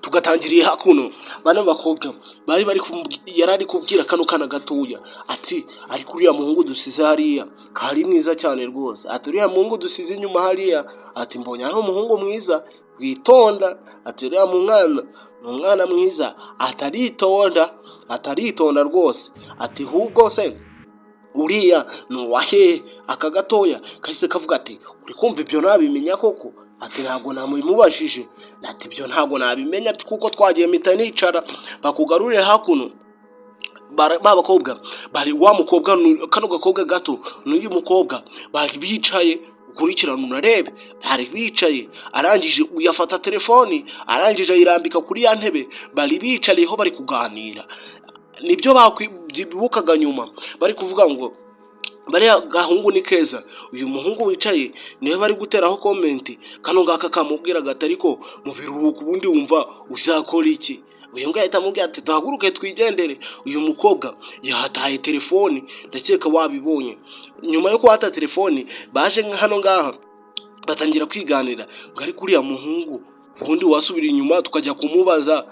tugatangiriye hakuno bana bakobwa yarari kubwira kano kana gatoya ati ariko uriya muhungu dusize hariya kari mwiza cyane rwose, ati uriya muhungu dusize inyuma hariya, ati mbonye ari umuhungu mwiza witonda, ati uriya mwana ni umwana mwiza ataritonda rwose, ati hubwo se uriya nuwahe. Aka gatoya kahise kavuga ati uri kumva ibyo nabimenya koko, ati ntabwo namubajije, ati ibyo ntabwo nabimenya, ati kuko twagiye mpita nicara bakugarure hakuno. Bakobwa bari wa mukobwa kano gakobwa gato n'uyu mukobwa bari bicaye, ukurikirana unarebe, bari bicaye, arangije uyafata telefoni, arangije ayirambika kuri ya ntebe bari bicariyeho bari kuganira. Nibyo bakwibukaga nyuma bari kuvuga ngo bariya gahungu ni keza, uyu muhungu wicaye niwe bari guteraho komenti, kano ngaka kamubwiraga ati ariko mu biruhuko ubundi wumva uzakora iki. Uyu nguyu ahita amubwira ati duhaguruke twigendere. Uyu mukobwa yahataye telefoni, ndakeka wabibonye. Nyuma yo kuhata telefoni baje hano ngaha batangira kwiganira ngo ariko uriya muhungu ubundi wasubira inyuma tukajya kumubaza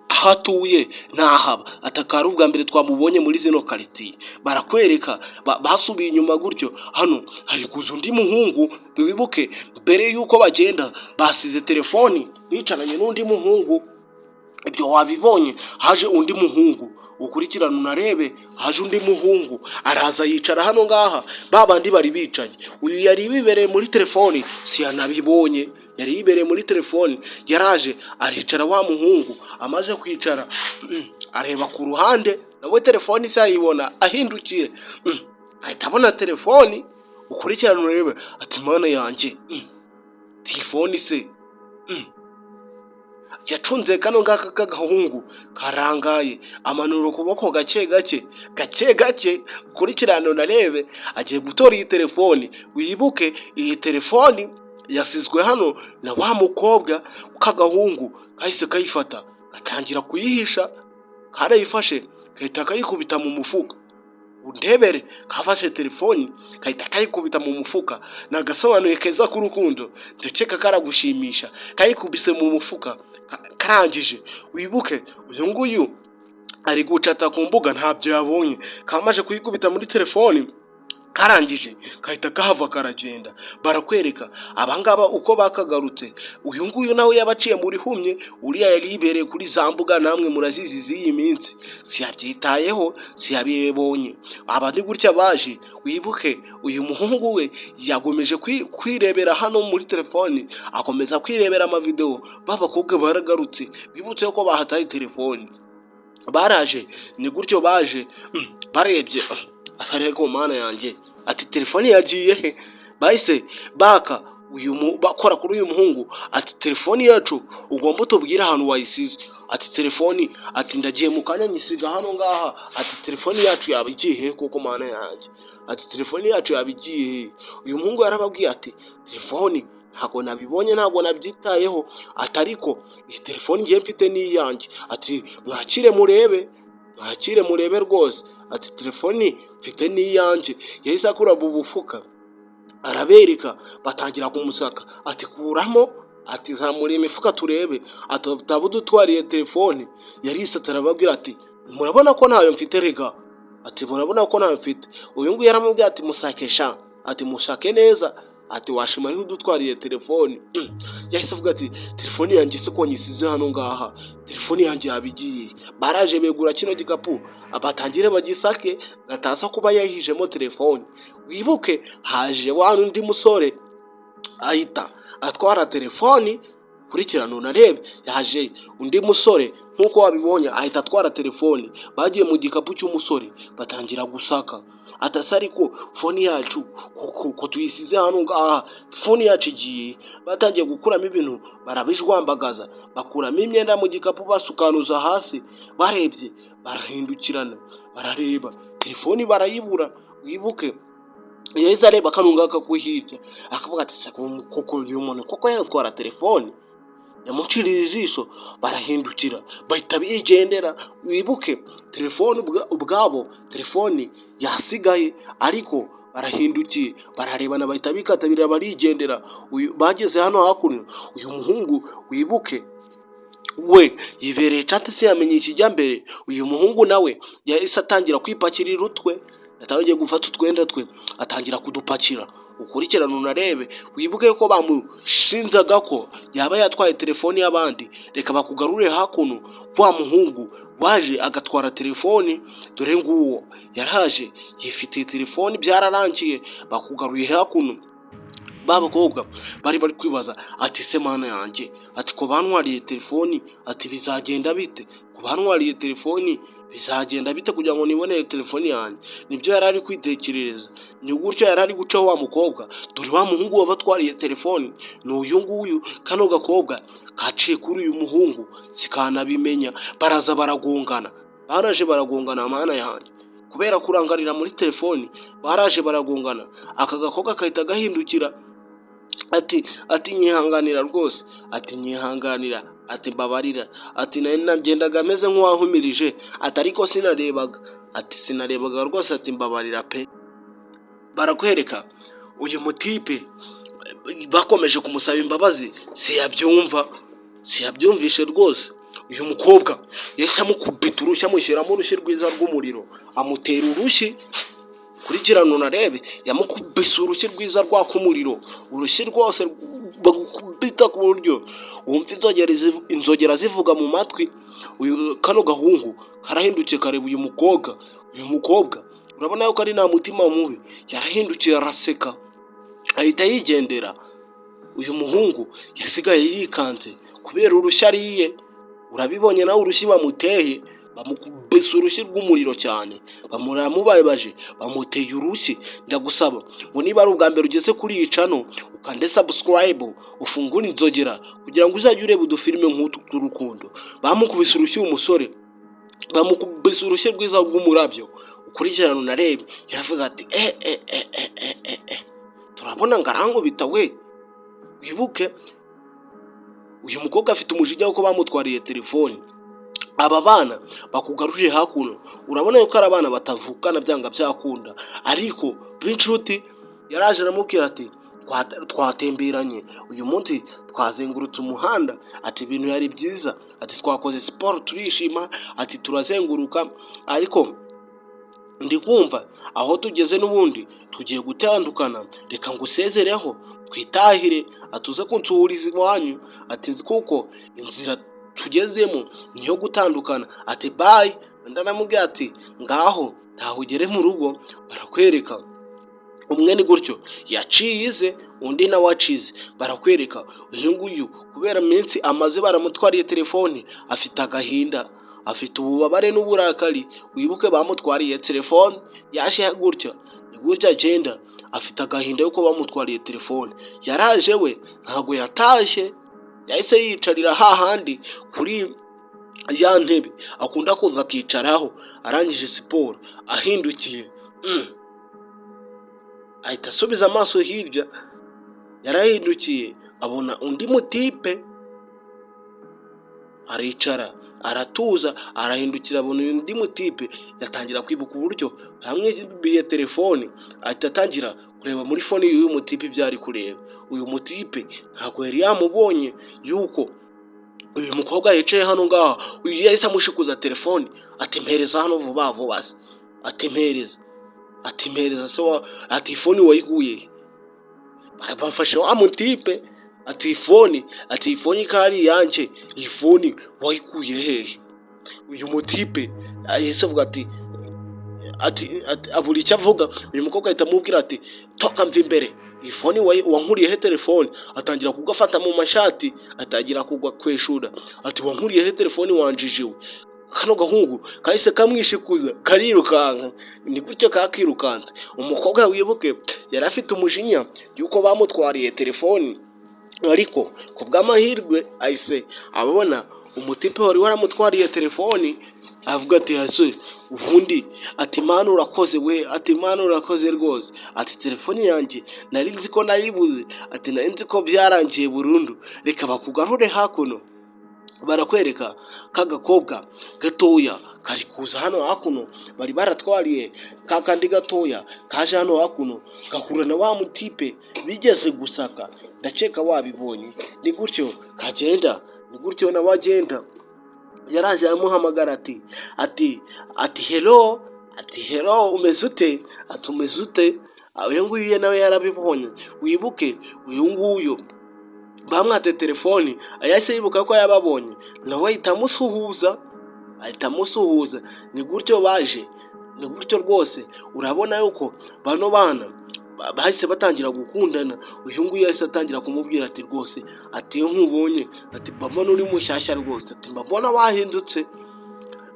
aho atuye ntahaba, atakari ubwa mbere twamubonye muri zino quartier. Barakwereka basubiye inyuma gutyo, hano hari kuza undi muhungu. Wibuke mbere yuko bagenda basize telefoni bicaranye n'undi muhungu, ibyo wabibonye. Haje undi muhungu, ukurikirana unarebe, haje undi muhungu araza yicara hano ngaha, babandi bari bicaye. Uyu yari bibereye muri telefoni, si yanabibonye, yari yibereye muri telefoni. Yaraje aricara, wa muhungu amaze kwicara areba ku ruhande, nawe telefoni se ayibona, ahindukiye ahita abona telefoni. Ukurikirana unarebe ati mana yanjye, telefoni se yacunze kano ngaka kagahungu karangaye, amanura ukuboko gake gake. Ukurikirana unarebe agiye gutora iyi telefoni. Wibuke iyi telefoni yasizwe hano na wa mukobwa kagahungu, kahise kayifata gatangira kuyihisha. Karayifashe kahita kayikubita mu mufuka. Undebere kafashe telefoni kahita kayikubita mu mufuka. Nagasobanuye keza k'urukundo, ndakeka karagushimisha. Kayikubise mu mufuka karangije. Wibuke uyu nguyu ari gucata ku mbuga, ntabyo yabonye, kamaje kuyikubita muri telefoni. Karangije kahita kahava karagenda. Barakwereka abangaba uko bakagarutse. Uyu nguyu nawe yabaciye muri humye, uriya yari yibereye kuri za mbuga, namwe murazizi z'iyi minsi, siyabyitayeho, siyabibonye. Abandi gutya baje. Wibuke uyu muhungu we yagomeje kwirebera hano muri telefoni, akomeza kwirebera amavideo. Babakobwa baragarutse, bibutse ko bahataye telefoni. Baraje ni gutyo baje, barebye atareko mana yanjye, ati telefoni yagiye he. Bahise baka bakora kuri uyu muhungu, ati telefoni yacu ugomba utubwira ahantu wayisize. Ati telefoni, ati ndagiye mu kanya nyisiga hano ngaha. Ati telefoni yacu yabigiye he koko mana yanjye, ati telefoni yacu yabigiye. Uyu muhungu yarababwiye ati telefoni ntago nabibonye, ntago nabyitayeho, atariko iyi telefoni ngiye mfite ni yanjye. Ati mwakire murebe rwose, ati telefoni mfite ni yanjye. Yahise akura mu bufuka arabereka, batangira kumusaka. Ati kuramo, ati zamura imifuka turebe, atabudutwariye telefoni. Yarisatse arababwira ati murabona ko ntayo mfite rega, ati murabona ko ntayo mfite. Uyu nguyu yaramubwiye ati musakesha, ati mushake neza, ati washima ari udutwariye telefoni. Yahise avuga ati telefoni yanjye se ko nyisize hano ngaha, telefoni yanjye yabigiye. Baraje begura kino gikapu, abatangire bagisake gatasa kuba yahijemo telefoni. Wibuke haje wa undi musore ahita atwara telefoni. Kurikirana unarebe, yaje undi musore nkuko wabibonye ahita atwara telefoni. Bagiye mu gikapu cy'umusore batangira gusaka, atasari ko foni yacu ko tuyisize hano ngaha, foni yacu igiye. Batangiye gukuramo ibintu barabijwambagaza, bakuramo imyenda mu gikapu basukanuza hasi. Barebye barahindukirana, barareba telefoni barayibura. Wibuke yahise areba kanungaka ko hirya, akavuga ati koko uyu muntu koko yatwara telefoni. Yamuciriye ijisho, barahindukira bahita bigendera. Wibuke telefoni ubwabo, telefoni yasigaye, ariko barahindukiye bararebana bahita bikatabira barigendera. Bageze hano hakuno, uyu muhungu wibuke we yibereye chat se yamenye ikijya mbere. Uyu muhungu nawe yahise atangira kwipakirira utwe, yatangiye gufata utwenda twe atangira kudupakira. Ukurikirana unarebe wibuke ko bamushinjaga ko yaba yatwaye telefoni y'abandi. Reka bakugarure hakuno wa muhungu waje agatwara telefoni, dore nguwo yaraje yifitiye telefoni byararangiye, bakugaruye hakuno. Babakobwa bari kwibaza ati se mana yanjye, ati ko bantwariye telefoni, ati bizagenda bite? Ko bantwariye telefoni bizagenda bite kugira ngo nibonere telefoni yanjye? Nibyo yarari kwitekerereza, ni gutyo yarari gucaho wa mukobwa. Dore wa muhungu wabatwariye telefoni ni uyu nguyu. Kano gakobwa kaciye kuri uyu muhungu sikanabimenya, baraza baragongana. Baraje baragongana mana yanjye, kubera kurangarira muri telefoni baraje baragongana. Aka gakobwa kahita gahindukira ati nyihanganira rwose, ati nyihanganira, ati mbabarira, ati nagendaga ameze nk'uwahumirije, ati ariko sinarebaga, ati sinarebaga rwose, ati mbabarira pe. Barakwereka uyu mutipe bakomeje kumusaba imbabazi, siyabyumvishe rwose. Uyu mukobwa yahise amukubita urushyi, amushyiramo urushyi rwiza rw'umuriro, amutera urushyi. Kurikirana unarebe yamukubise urushyi rwiza rwaka umuriro, urushyi rwose bagukubita ku buryo wumva inzogera zivuga mu matwi. Kano gahungu karahindukiye kareba uyu mukobwa urabona yuko ari nta mutima mubi, yarahindukiye araseka ahita yigendera. Uyu muhungu yasigaye yikanze kubera urushyi ariye. Urabibonye nawe urushyi bamuteye, bamukubise urushyi rw'umuriro cyane, bamuramubabaje, bamuteye urushyi. Ndagusaba ngo niba ari ubwa mbere ugeze kuri iyi channel ukande subscribe, ufungure inzogera kugira ngo uzajye ureba udufilime nk'utu tw'urukundo. Bamukubise urushyi umusore, bamukubise urushyi rwiza rw'umurabyo. Ukurikirana unarebe yaravuze ati turabona ngarankubita we. Wibuke uyu mukobwa afite umujinya wo ko bamutwariye telefoni. Aba bana bakugaruje hakuno urabona yuko ari abana batavukana byanga byakunda, ariko b'inshuti yaraje aramubwira ati twatemberanye uyu munsi, twazengurutse umuhanda, ati ibintu yari byiza, ati twakoze siporo turishima, ati turazenguruka, ariko ndi kumva aho tugeze n'ubundi tugiye gutandukana, reka ngusezereho twitahire, atuze kunsuhuriza iwanyu, ati nzi kuko inzira tugezemo niyo gutandukana, ati bye. Ndaramubwira ati ngaho ntaho ugere mu rugo. Barakwereka umwe ni gutyo yacize, undi nawe acize. Barakwereka uyu nguyu kubera iminsi amaze baramutwariye telefoni afite agahinda, afite ububabare n'uburakari. Wibuke bamutwariye telefoni yaje gutya, ni gutya agenda afite agahinda yuko bamutwariye telefoni. Yaraje we ntago yatashye, yahise yicarira hahandi kuri ya ntebe akunda kuza akicaraho arangije siporo. Ahindukiye ahita asubiza amaso hirya, yarahindukiye abona undi mutipe, aricara aratuza, arahindukira abona undi mutipe. Yatangira kwibuka uburyo bamwibiye telefoni, ahita atangira kureba muri fone y'uyu mutipe ibyo ari kureba. Uyu mutipe ntabwo yari yamubonye yuko uyu mukobwa yicaye hano ngaha. Uyu yahise amushikuza telefoni, ati mpereza hano vuba vuba, ati mpereza se, ati fone wayiguye. Bafashe wa mutipe, ati fone kari yanjye, iyi fone wayikuye hehe? Uyu mutipe yahise avuga ati abura icyo avuga. Uyu mukobwa ahita amubwira ati toka mva imbere, iyi fone wankuriyeho telefoni. Atangira kugafata mu mashati, atangira kugwa kweshura, ati wankuriyeho telefoni wanjijiwe. Kano gahungu kahise kamwishikuza karirukanka, ni gutyo kakirukanze. Umukobwa wibuke yari afite umujinya yuko bamutwariye telefoni, ariko ku bw'amahirwe ahise abona umutipe wari waramutwariye telefoni. Avuga ati hase ubundi, ati mana urakoze we, ati mana urakoze rwose, ati telefoni yanjye nari nzi ko nayibuze, ati nari nzi ko byarangiye burundu, reka bakugarure hakuno. Barakwereka kagakobwa gatoya kari kuza hano hakuno, bari baratwariye kakandi gatoya kaje hano hakuno, gahura na wa mutipe bigeze gusaka. Ndakeka wabibonye, ni gutyo kagenda ni gutyo nawe agenda. Yaraje amuhamagara ati hello umeze ute, umeze ute. Uyu nguyu nawe yarabibonye. Wibuke uyu nguyu bamwate telefoni yahise yibuka ko yababonye, nawe ahita amusuhuza. Ni gutyo baje, ni gutyo rwose. Urabona yuko bano bana bahise batangira gukundana. Uyu nguyu yahise atangira kumubwira ati rwose iyo nkubonye mbona uri mushyashya rwose, mbona wahindutse.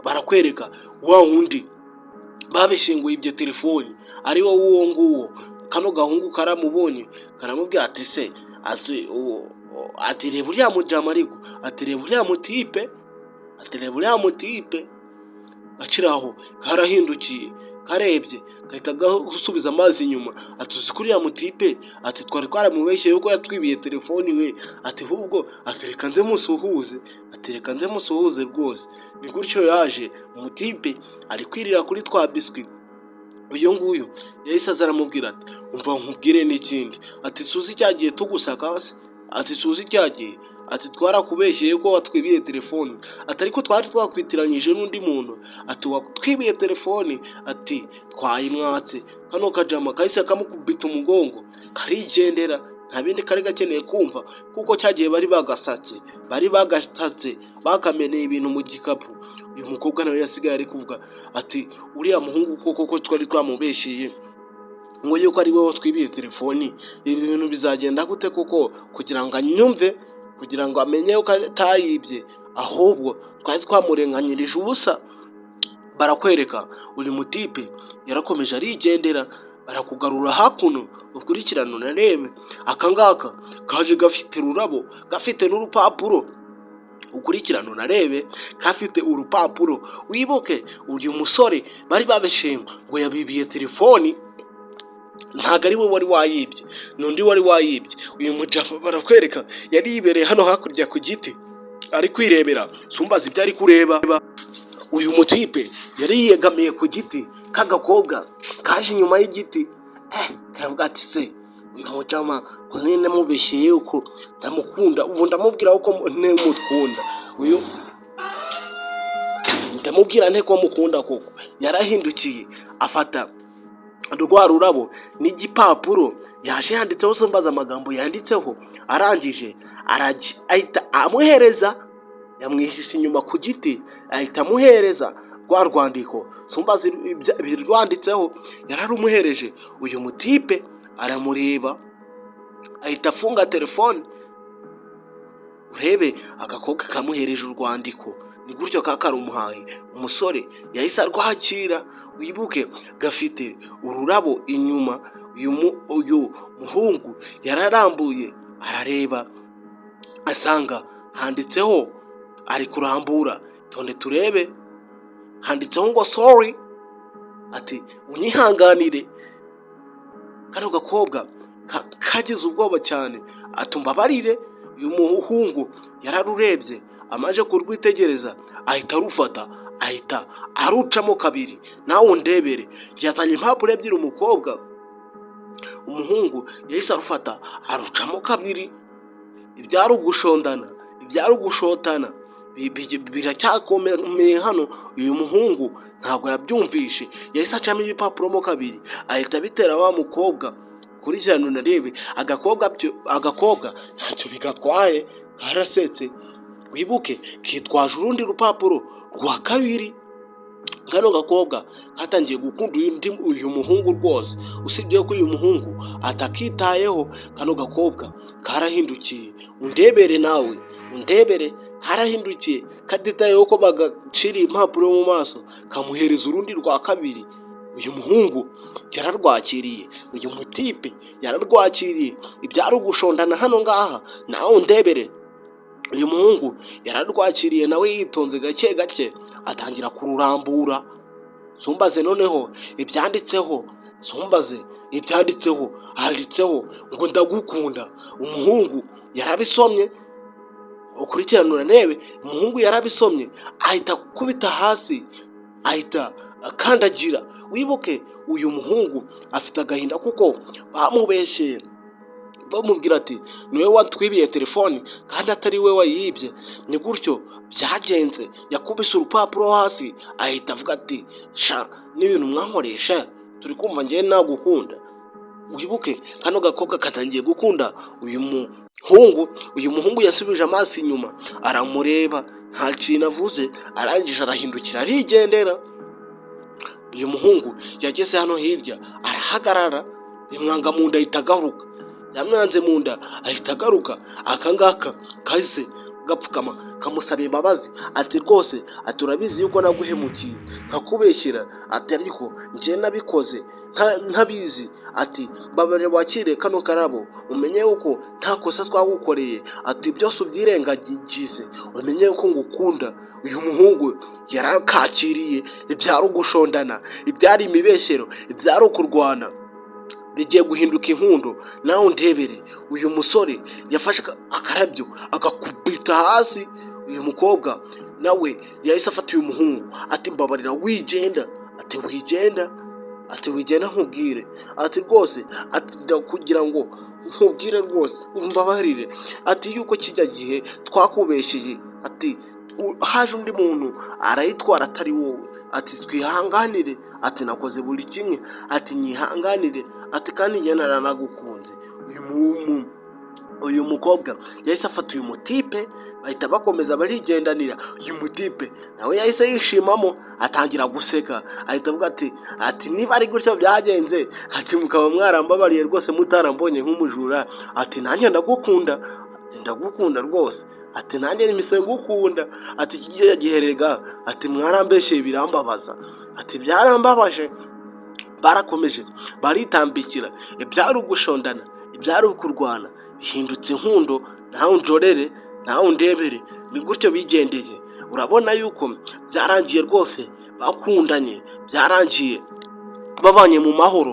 Barakwereka wa wundi babishinguye ibyo telefoni ari wowe uwo nguwo. Kano gahungu karamubonye, karamubwira ati reba uriya mujama ariko, reba uriya mutipe. Akiraho karahindukiye, karebye gahita gusubiza amazi inyuma. Uzi kuriya mutipe twari twaramubeshye yuko yatwibiye telefoni we. Ahubwo reka nze musuhuze rwose. Ni gutyo yaje. Umutipe ari kwirira kuri twa biswi. Uyu nguyu yahise aza aramubwira ati umva nkubwire n'ikindi, suzi cyagiye tugusaka se, suzi cyagiye, twarakubeshye yuko watwibiye telefoni, ariko twari twakwitiranyije n'undi muntu, watwibiye telefoni, twayimwatse. Kano kajama kahise kamukubita umugongo karigendera. Nta bindi kari gakeneye kumva, kuko cyagiye bari bagasatse bakameneye ibintu mu gikapu. Uyu mukobwa nawe yasigaye ari kuvuga uriya muhungu koko twari twamubeshye ngo yuko ari wowe watwibiye telefoni, ibi bintu bizagenda gute koko, kugira ngo anyumve, kugira ngo amenye yuko atayibye, ahubwo twari twamurenganyirije ubusa. Barakwereka uyu mutipe yarakomeje arigendera. Barakugarura hakuno ukurikirana unarebe. Akangaka kaje gafite ururabo, gafite n'urupapuro. Ukurikirana unarebe, kafite urupapuro. Wibuke uyu musore bari babeshenga ngo yabibiye telefoni, ntago ari we wari wayibye, n'undi wari wayibye. Uyu mujama barakwereka yari yibereye hano hakurya ku giti ari kwirebera. Sumbaza ibyo ari kureba. Uyu mutipe yari yiyegamiye ku giti, kagakobwa kaje inyuma y'igiti. Kavuga uyu mujama nyine mubeshye yuko ndamukunda, ubu ndamubwira uko ntemukunda. Uyu ndamubwira ko mukunda koko. Yarahindukiye afata rwa rurabo n'igipapuro, yaje yanditseho Sumbaza amagambo yanditseho. Arangije ahita amuhereza, yamwihishe inyuma ku giti, ahita amuhereza rwa rwandiko Sumbaza birwanditseho. Yararumuhereje. Uyu mutipe aramureba, ahita afunga telefone. Urebe agakobwa kamuhereje urwandiko, ni gutyo kakarumuhaye. Umusore yahise arwakira. Wibuke gafite ururabo inyuma. Uyu muhungu yararambuye arareba, asanga handitseho, ari kurambura, tonde turebe, handitseho ngo sorry, unyihanganire. Kano gakobwa kagize ubwoba cyane, mbabarire. Uyu muhungu yararurebye, amaje kurwitegereza ahita arufata, ahita arucamo kabiri. Nawe undebere, yatanye impapuro ebyiri umukobwa. Umuhungu yahise arufata arucamo kabiri. Ibyari ugushotana biracyakomeye hano. Uyu muhungu ntabwo yabyumvishe, yahise acamo ibipapuro mo kabiri, ahita bitera wa mukobwa. Kurikirana unarebe. Agakobwa ntacyo bigatwaye, karasetse. Wibuke kitwaje urundi rupapuro rwa kabiri. Kano gakobwa katangiye gukunda uyu muhungu rwose, usibye ko uyu muhungu atakitayeho. Kano gakobwa karahindukiye. Undebere nawe, karahindukiye, katitayeho ko bagaciriye impapuro mu maso, kamuhereza urundi rwa kabiri. Uyu muhungu yararwakiriye, uyu mutipe yararwakiriye. Ibyari ugushondana hano ngaha, nawe undebere. Uyu muhungu yararwakiriye, nawe yitonze gake gake atangira kururambura. Sumbaze noneho ibyanditseho, handitseho ngo ndagukunda. Umuhungu yarabisomye. Ukurikirana unarebe, umuhungu yarabisomye, ahita kubita hasi, ahita akandagira. Wibuke uyu muhungu afite agahinda kuko bamubeshye bamubwira ati niwe watwibiye telefoni kandi atari we wayibye. Ni gutyo byagenze, yakubise urupapuro hasi ahita avuga ati sha n'ibintu mwankoresha turi kumva njye nagukunda. Wibuke kano gakobwa katangiye gukunda uyu muhungu yasubije amaso inyuma aramureba, nta kintu avuze, arangije arahindukira arigendera. Uyu muhungu yageze hano hirya arahagarara, bimwanga mu nda ahita agaruka, yamwanze mu nda ahita agaruka. Akangaka kahise gapfukama kamusaba imbabazi ati rwose ati urabizi yuko naguhemukiye nkakubeshyira ati ariko njye nabikoze ntabizi ati mbabarira wakire kano karabo umenye yuko nta kosa twagukoreye ati byose ubyirengagize umenye yuko ngukunda. Uyu muhungu yarakakiriye ibyari ugushondana, ibyari imibeshyero, ibyari ukurwana bigiye guhinduka inkundo. Nawe ndebere, uyu musore yafashe akarabyo agakubita hasi. Uyu mukobwa nawe yahise afata uyu muhungu ati mbabarira wigenda, ati wigenda nkubwire, ati rwose ati kugira ngo nkubwire rwose umbabarire, ati yuko kijya gihe twakubeshyeye, ati haje undi muntu arayitwara atari wowe, ati twihanganire, ati nakoze buri kimwe, ati nyihanganire, ati kandi njye naranagukunze. Uyu mukobwa yahise afata uyu mutipe bahita bakomeza barigendanira. Uyu mutipe nawe yahise yishimamo atangira guseka ahita avuga ati niba ari gutyo byagenze ati mukaba mwarambabariye rwose mutarambonye nk'umujura, ati nanjye ndagukunda rwose, ati nanjye nimise ngukunda, ati kigiye giherega, ati mwarambeshyeye birambabaza, ati byarambabaje. Barakomeje baritambikira, ibyari ugushondana, ibyari ukurwana bihindutse inkundo. nawe njorere nawe ndebere, ni gutyo bigendeye. Urabona yuko byarangiye rwose bakundanye, byarangiye babanye mu mahoro.